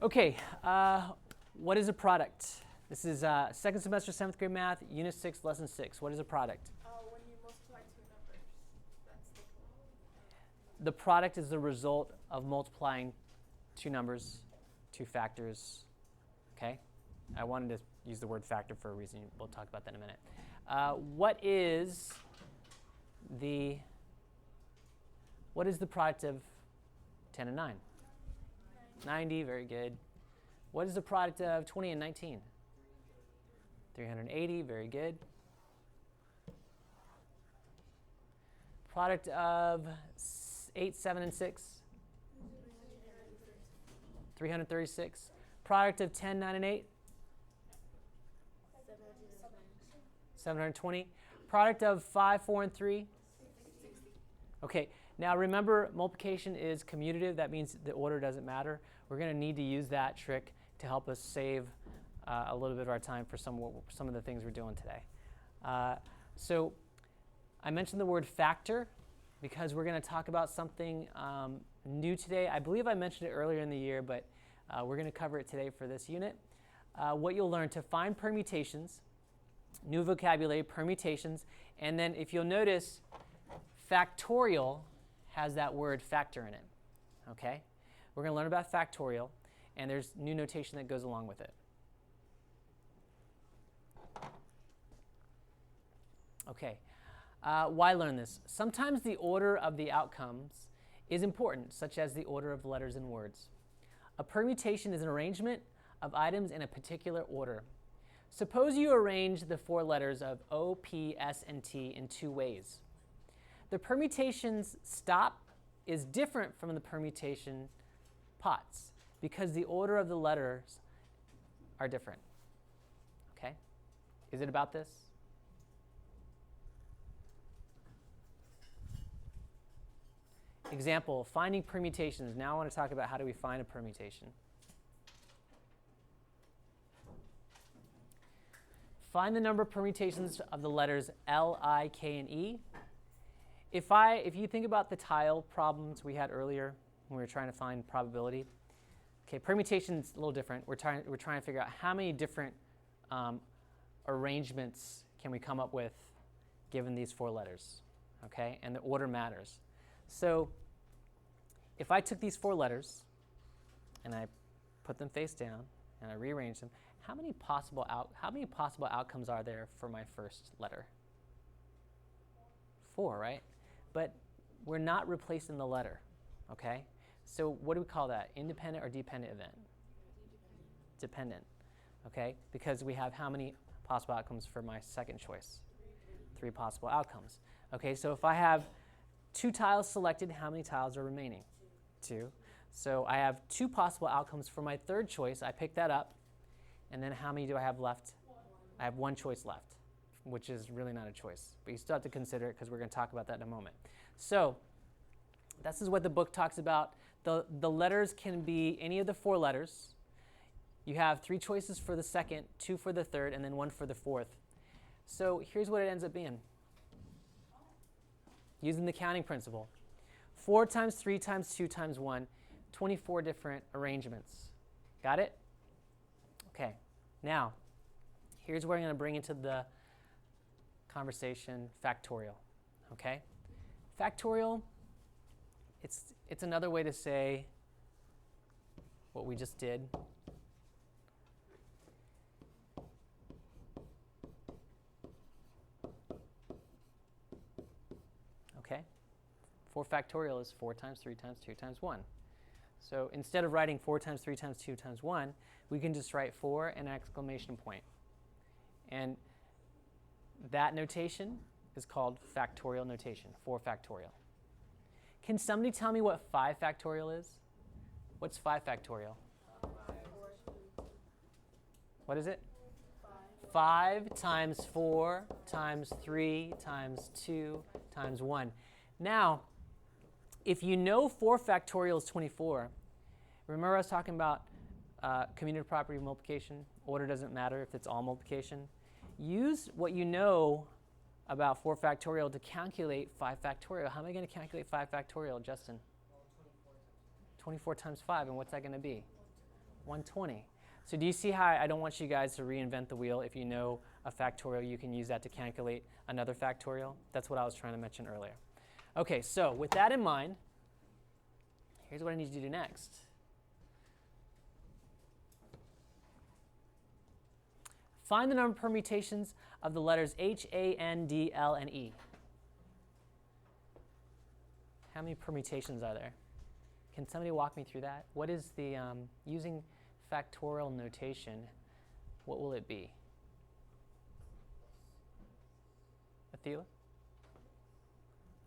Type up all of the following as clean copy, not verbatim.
Okay, what is a product? This is second semester, 7th grade math, Unit 6, Lesson 6. What is a product? When you multiply two numbers, that's the product. The product is the result of multiplying two numbers, two factors. Okay? I wanted to use the word factor for a reason. We'll talk about that in a minute. What is the product of 10 and 9? 90, very good. What is the product of 20 and 19? 380, very good. Product of 8, 7, and 6? 336. Product of 10, 9, and 8? 720. Product of 5, 4, and 3? 60. Okay, now remember multiplication is commutative. That means the order doesn't matter. We're going to need to use that trick to help us save a little bit of our time for some of the things we're doing today. So I mentioned the word factor because we're going to talk about something new today. I believe I mentioned it earlier in the year, but we're going to cover it today for this unit. What you'll learn to find permutations, new vocabulary, permutations, and then if you'll notice, factorial has that word factor in it. Okay? We're going to learn about factorial, and there's new notation that goes along with it. Okay. Why learn this? Sometimes the order of the outcomes is important, such as the order of letters and words. A permutation is an arrangement of items in a particular order. Suppose you arrange the four letters of O, P, S, and T in two ways. The permutation's stop is different from the permutation pots because the order of the letters are different. Okay? Is it about this? Example, finding permutations. Now I want to talk about how do we find a permutation. Find the number of permutations of the letters L, I, K, and E. If you think about the tile problems we had earlier when we were trying to find probability, okay, permutation is a little different. We're trying to figure out how many different arrangements can we come up with given these four letters, okay? And the order matters. So if I took these four letters and I put them face down and I rearranged them, how many possible outcomes are there for my first letter? 4, right? But we're not replacing the letter, okay? So what do we call that? Independent or dependent event? Dependent, okay? Because we have how many possible outcomes for my second choice? 3 possible outcomes. Okay, so if I have 2 tiles selected, how many tiles are remaining? 2. So I have 2 possible outcomes for my third choice. I pick that up. And then how many do I have left? 1. I have 1 choice left, which is really not a choice. But you still have to consider it because we're going to talk about that in a moment. So this is what the book talks about. The letters can be any of the 4 letters. You have 3 choices for the second, 2 for the third, and then 1 for the fourth. So here's what it ends up being. Using the counting principle. 4 times 3 times 2 times 1, 24 different arrangements. Got it? Okay. Now, here's where I'm going to bring into the conversation factorial. Okay? Factorial, it's another way to say what we just did. Okay? 4 factorial is 4 times 3 times 2 times 1. So instead of writing 4 times 3 times 2 times 1, we can just write 4 and an exclamation point. And that notation is called factorial notation, 4 factorial. Can somebody tell me what 5 factorial is? What's 5 factorial? What is it? 5 times 4 times 3 times 2 times 1. Now, if you know 4 factorial is 24, remember I was talking about commutative property of multiplication? Order doesn't matter if it's all multiplication. Use what you know about 4 factorial to calculate 5 factorial. How am I going to calculate 5 factorial, Justin? 24 times 5, and what's that going to be? 120. So do you see how I don't want you guys to reinvent the wheel? If you know a factorial, you can use that to calculate another factorial. That's what I was trying to mention earlier. Okay, so with that in mind, here's what I need you to do next. Find the number of permutations of the letters H, A, N, D, L, and E. How many permutations are there? Can somebody walk me through that? What is the, using factorial notation, what will it be? Athila?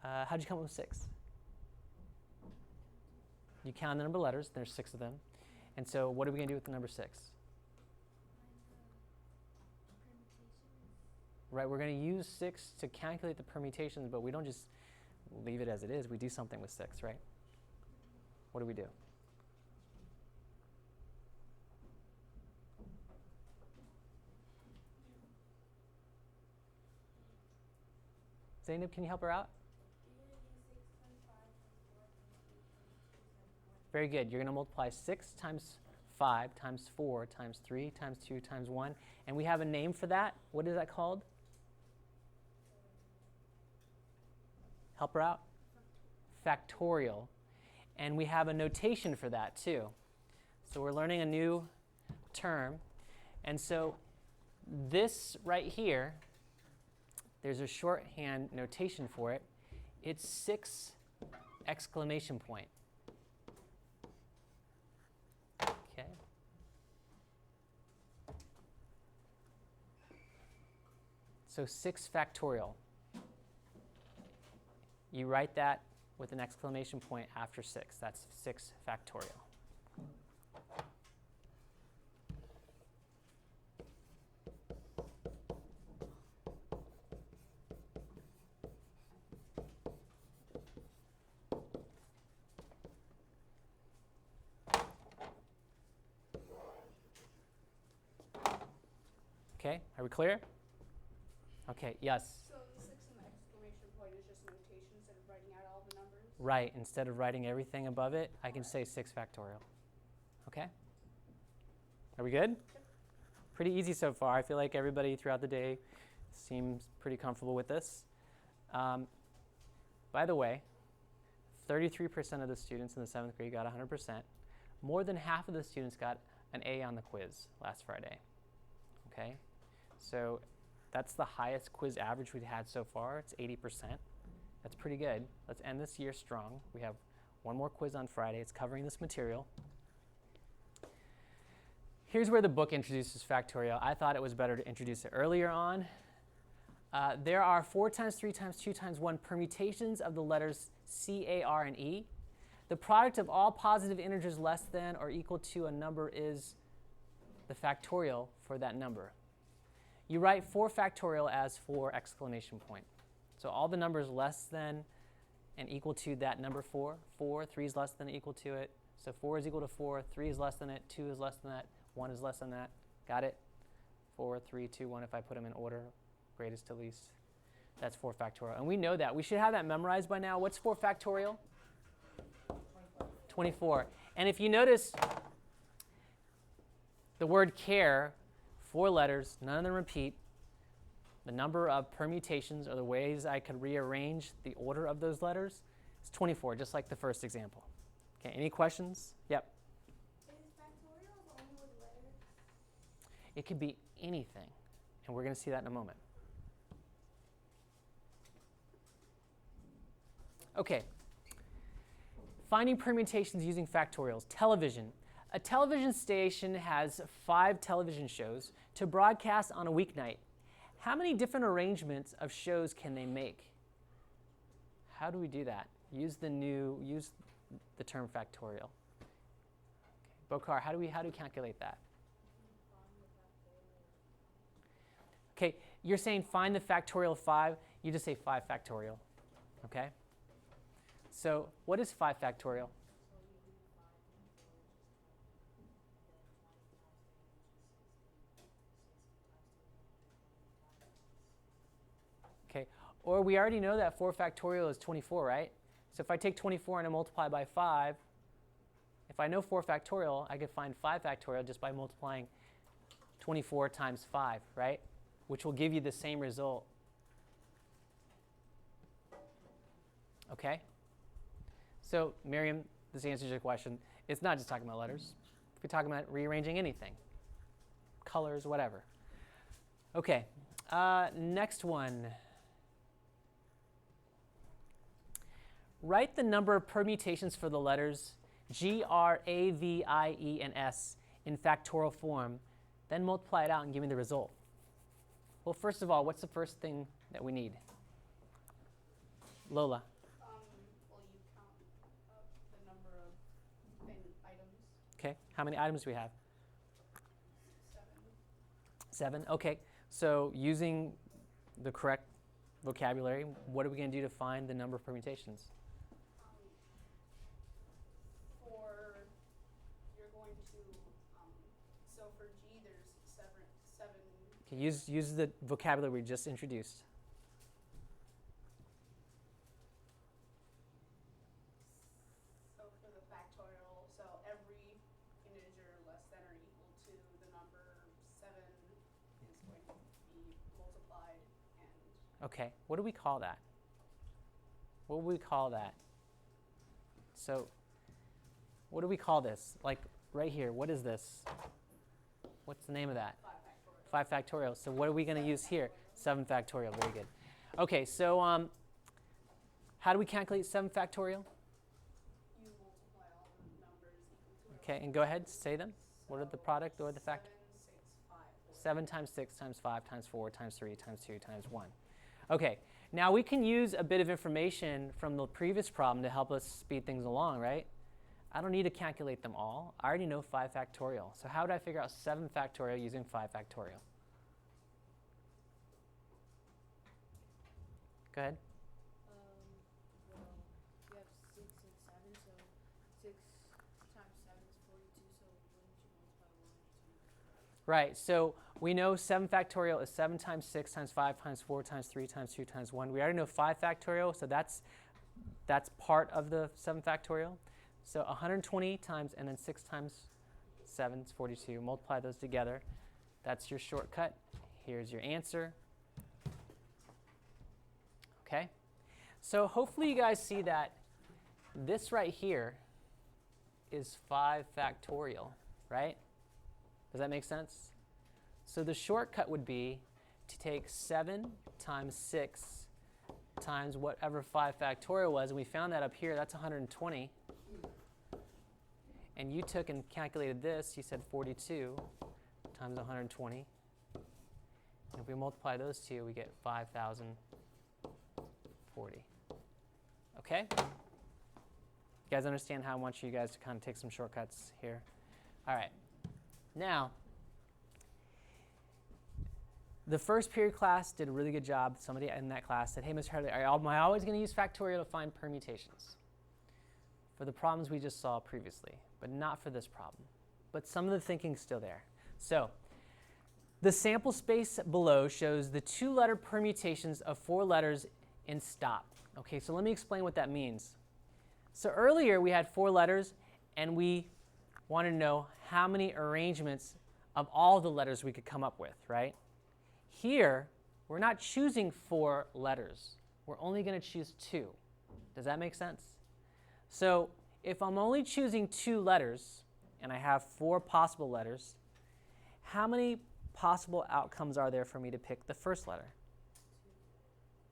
How'd you come up with 6? You count the number of letters, there's 6 of them. And so what are we going to do with the number 6? Right, we're going to use 6 to calculate the permutations, but we don't just leave it as it is. We do something with 6, right? What do we do? Zainab, can you help her out? Very good. You're going to multiply 6 times 5 times 4 times 3 times 2 times 1. And we have a name for that. What is that called? Help her out? Factorial. And we have a notation for that too. So we're learning a new term. And so this right here, there's a shorthand notation for it. It's 6 exclamation point. Okay. So 6 factorial. You write that with an exclamation point after 6. That's 6 factorial. Okay, are we clear? Okay, yes? So the 6 and the exclamation point is just notation instead of writing out all the numbers? Right, instead of writing everything above it, I can say 6 factorial. Okay? Are we good? Yep. Pretty easy so far. I feel like everybody throughout the day seems pretty comfortable with this. By the way, 33% of the students in the 7th grade got 100%. More than half of the students got an A on the quiz last Friday. Okay? So that's the highest quiz average we've had so far. It's 80%. That's pretty good. Let's end this year strong. We have one more quiz on Friday. It's covering this material. Here's where the book introduces factorial. I thought it was better to introduce it earlier on. There are 4 times 3 times 2 times 1 permutations of the letters C, A, R, and E. The product of all positive integers less than or equal to a number is the factorial for that number. You write 4 factorial as 4 exclamation point. So all the numbers less than and equal to that number 4. 4, 3 is less than or equal to it. So 4 is equal to 4, 3 is less than it, 2 is less than that, 1 is less than that. Got it? 4, 3, 2, 1 if I put them in order, greatest to least. That's 4 factorial. And we know that. We should have that memorized by now. What's 4 factorial? 24. And if you notice, the word care, 4 letters, none of them repeat. The number of permutations, or the ways I could rearrange the order of those letters, is 24, just like the first example. Okay, any questions? Yep. Is factorial only with letters? It could be anything, and we're going to see that in a moment. Okay. Finding permutations using factorials. Television. A television station has 5 television shows to broadcast on a weeknight. How many different arrangements of shows can they make? How do we do that? Use the term factorial. Okay. Bokar, how do we calculate that? Okay, you're saying find the factorial of 5. You just say 5 factorial. Okay? So what is 5 factorial? Okay, or we already know that 4 factorial is 24, right? So if I take 24 and I multiply by 5, If I know 4 factorial, I could find 5 factorial just by multiplying 24 times 5, right? Which will give you the same result. Okay? So, Miriam, this answers your question. It's not just talking about letters. We're talking about rearranging anything. Colors, whatever. Okay, next one. Write the number of permutations for the letters G, R, A, V, I, E, and S in factorial form, then multiply it out and give me the result. Well, first of all, what's the first thing that we need? Lola. Well, you count up the number of items. Okay, how many items do we have? 7. 7, okay. So using the correct vocabulary, what are we going to do to find the number of permutations? You're going to, so for G, there's 7. Okay, use the vocabulary we just introduced. So for the factorial, so every integer less than or equal to the number 7 is going to be multiplied and... Okay, what do we call that? What would we call that? So, what do we call this? Like right here, what is this? What's the name of that? 5 factorial. 5 factorial. So what are we going to use here? 7 factorial, very good. Okay, so how do we calculate 7 factorial? You multiply all the numbers equal to Okay, and go ahead, say them. What are the product or the factor? 7 times 6 times 5 times 4 times 3 times 2 times 1. Okay, now we can use a bit of information from the previous problem to help us speed things along, right? I don't need to calculate them all. I already know 5 factorial. So how would I figure out 7 factorial using 5 factorial? Go ahead. Well, you have 6 and 7, so 6 times 7 is 42, so wouldn't you multiply 1 or 2? Right, so we know 7 factorial is 7 times 6 times 5 times 4 times 3 times 2 times 1. We already know 5 factorial, so that's part of the 7 factorial. So 120 times, and then 6 times 7 is 42. Multiply those together. That's your shortcut. Here's your answer. Okay? So hopefully you guys see that this right here is 5 factorial, right? Does that make sense? So the shortcut would be to take 7 times 6 times whatever 5 factorial was, and we found that up here, that's 120. And you took and calculated this, you said 42 times 120. And if we multiply those two, we get 5,040. Okay? You guys understand how I want you guys to kind of take some shortcuts here? All right. Now, the first period class did a really good job. Somebody in that class said, hey, Mr. Hartley, am I always going to use factorial to find permutations? For the problems we just saw previously, but not for this problem. But some of the thinking's still there. So, the sample space below shows the 2-letter permutations of 4 letters in stop. Okay, so let me explain what that means. So earlier we had 4 letters, and we wanted to know how many arrangements of all the letters we could come up with, right? Here, we're not choosing 4 letters. We're only going to choose 2. Does that make sense? So if I'm only choosing 2 letters, and I have 4 possible letters, how many possible outcomes are there for me to pick the first letter?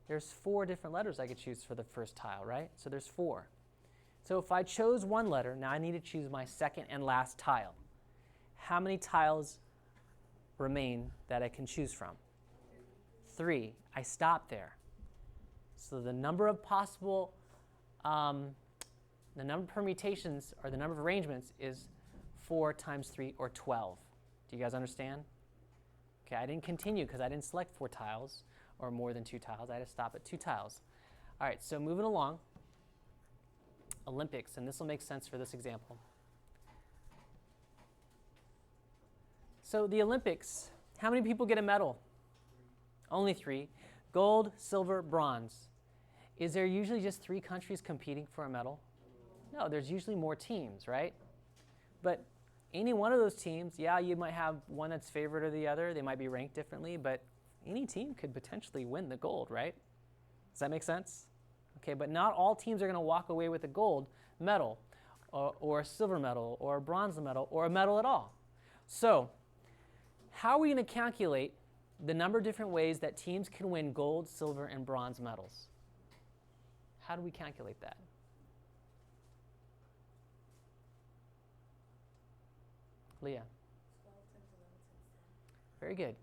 There's 4 different letters I could choose for the first tile, right? So there's 4. So if I chose 1 letter, now I need to choose my second and last tile. How many tiles remain that I can choose from? 3. I stop there. So the number of possible, the number of permutations, or the number of arrangements, is 4 times 3, or 12. Do you guys understand? Okay, I didn't continue because I didn't select 4 tiles, or more than 2 tiles. I had to stop at 2 tiles. All right, so moving along. Olympics, and this will make sense for this example. So the Olympics, how many people get a medal? Only 3. Gold, silver, bronze. Is there usually just 3 countries competing for a medal? No, there's usually more teams, right? But any one of those teams, yeah, you might have one that's favored or the other. They might be ranked differently, but any team could potentially win the gold, right? Does that make sense? Okay, but not all teams are going to walk away with a gold medal or a silver medal or a bronze medal or a medal at all. So how are we going to calculate the number of different ways that teams can win gold, silver, and bronze medals? How do we calculate that? Leah. 12 times 11 times 10. Very good.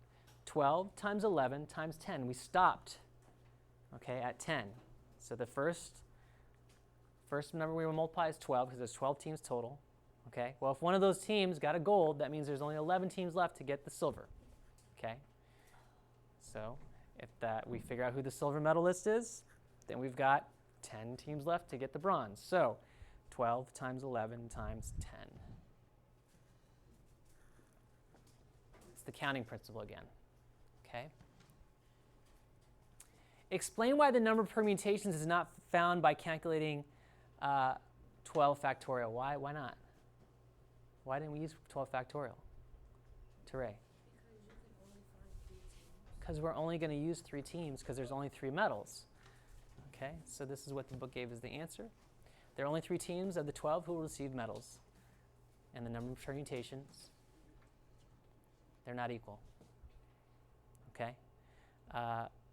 12 times 11 times 10. We stopped, okay, at 10. So the first number we will multiply is 12 because there's 12 teams total. Okay. Well, if one of those teams got a gold, that means there's only 11 teams left to get the silver. Okay. So if we figure out who the silver medalist is, then we've got 10 teams left to get the bronze. So 12 times 11 times 10. It's the counting principle again. Okay. Explain why the number of permutations is not found by calculating 12 factorial. Why not? Why didn't we use 12 factorial? Teray. Because you can only find 3 teams. Because we're only going to use 3 teams because there's only 3 medals. Okay, so this is what the book gave as the answer. There are only 3 teams of the 12 who will receive medals. And the number of permutations, they're not equal. Okay?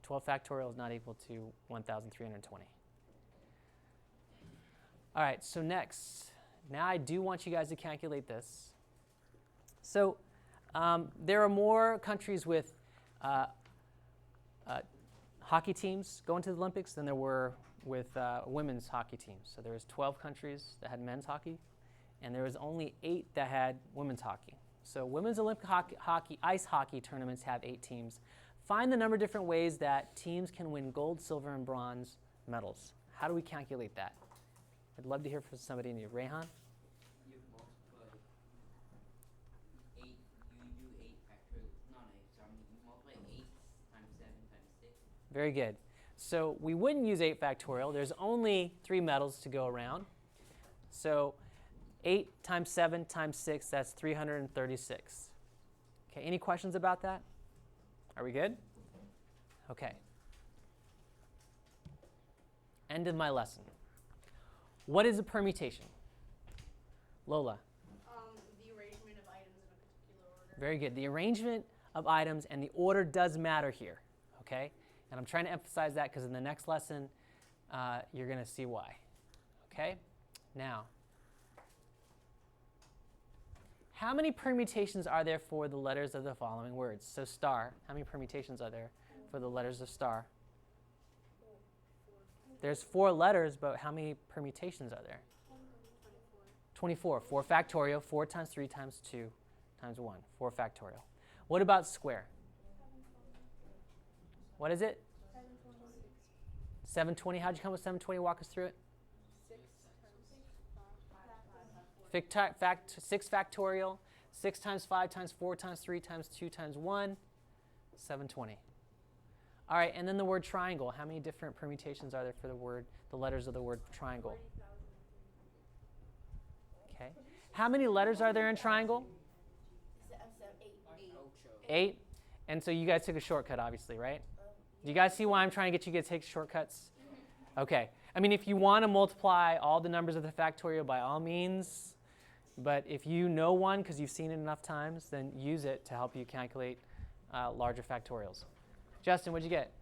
12 factorial is not equal to 1,320. All right, so next, now I do want you guys to calculate this. So there are more countries with hockey teams going to the Olympics than there were with women's hockey teams. So there was 12 countries that had men's hockey, and there was only 8 that had women's hockey. So women's Olympic hockey, ice hockey tournaments have 8 teams. Find the number of different ways that teams can win gold, silver, and bronze medals. How do we calculate that? I'd love to hear from somebody new. Rehan? You multiply 8, you do 8 factorial, you multiply 8 times 7 times 6. Very good. So we wouldn't use 8 factorial. There's only 3 medals to go around. So 8 times 7 times 6, that's 336. Okay, any questions about that? Are we good? Okay. End of my lesson. What is a permutation? Lola. The arrangement of items in a particular order. Very good. The arrangement of items and the order does matter here. Okay? And I'm trying to emphasize that because in the next lesson, you're going to see why. Okay? Now, how many permutations are there for the letters of the following words? So star, how many permutations are there for the letters of star? There's 4 letters, but how many permutations are there? 24. 4 factorial, 4 times 3 times 2 times 1. 4 factorial. What about square? What is it? 720. How'd you come with 720? Walk us through it. 6 factorial, 6 times 5 times 4 times 3 times 2 times 1, 720. All right, and then the word triangle. How many different permutations are there for the letters of the word triangle? Okay. How many letters are there in triangle? 8. And so you guys took a shortcut, obviously, right? Do you guys see why I'm trying to get you to take shortcuts? Okay. I mean, if you want to multiply all the numbers of the factorial, by all means. But if you know one because you've seen it enough times, then use it to help you calculate larger factorials. Justin, what'd you get?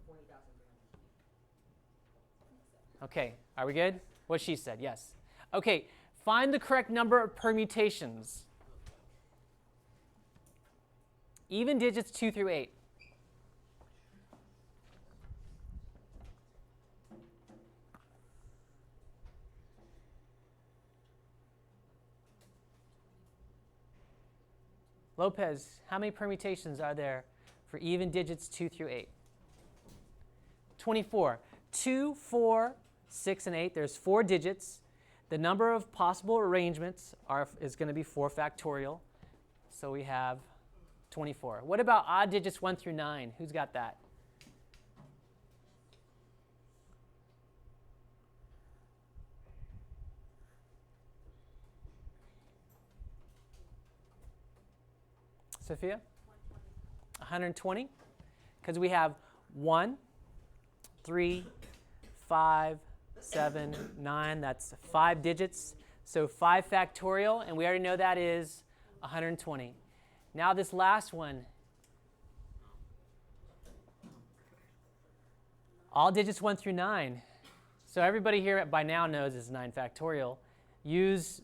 40,300. Okay, are we good? What she said, yes. Okay, find the correct number of permutations. Even digits 2 through 8. Lopez, how many permutations are there for even digits 2 through 8? 24. 2, 4, 6, and 8. There's 4 digits. The number of possible arrangements is going to be 4 factorial. So we have 24. What about odd digits 1 through 9? Who's got that? Sophia? 120. Because we have 1, 3, 5, 7, 9. That's 5 digits. So 5 factorial, and we already know that is 120. Now this last one. All digits 1 through 9. So everybody here by now knows it's 9 factorial. Use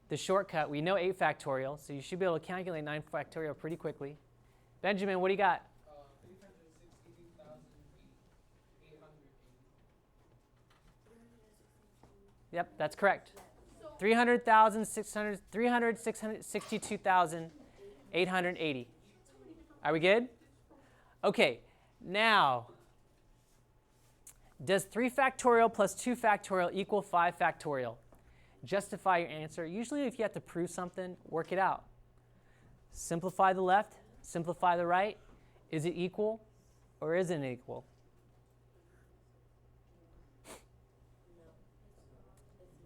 the shortcut. We know 8 factorial, so you should be able to calculate 9 factorial pretty quickly. Benjamin, what do you got? 362,880. Yep, that's correct. 362,880. Are we good? Okay, now, does 3 factorial plus 2 factorial equal 5 factorial? Justify your answer. Usually if you have to prove something, work it out. Simplify the left, simplify the right. Is it equal or isn't it equal?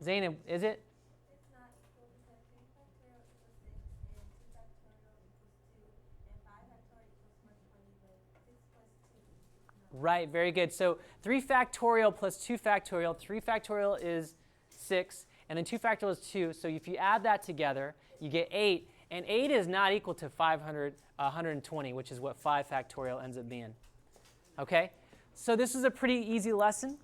Zainab, is it? It's not equal because 3 factorial equals 6 and 2 factorial equals 2 and 5 factorial equals 120, but 6 plus 2 is not. Right, very good. So 3 factorial plus 2 factorial. 3 factorial is 6, and then 2 factorial is 2. So if you add that together, you get 8. And 8 is not equal to 120, which is what 5 factorial ends up being. Okay? So this is a pretty easy lesson.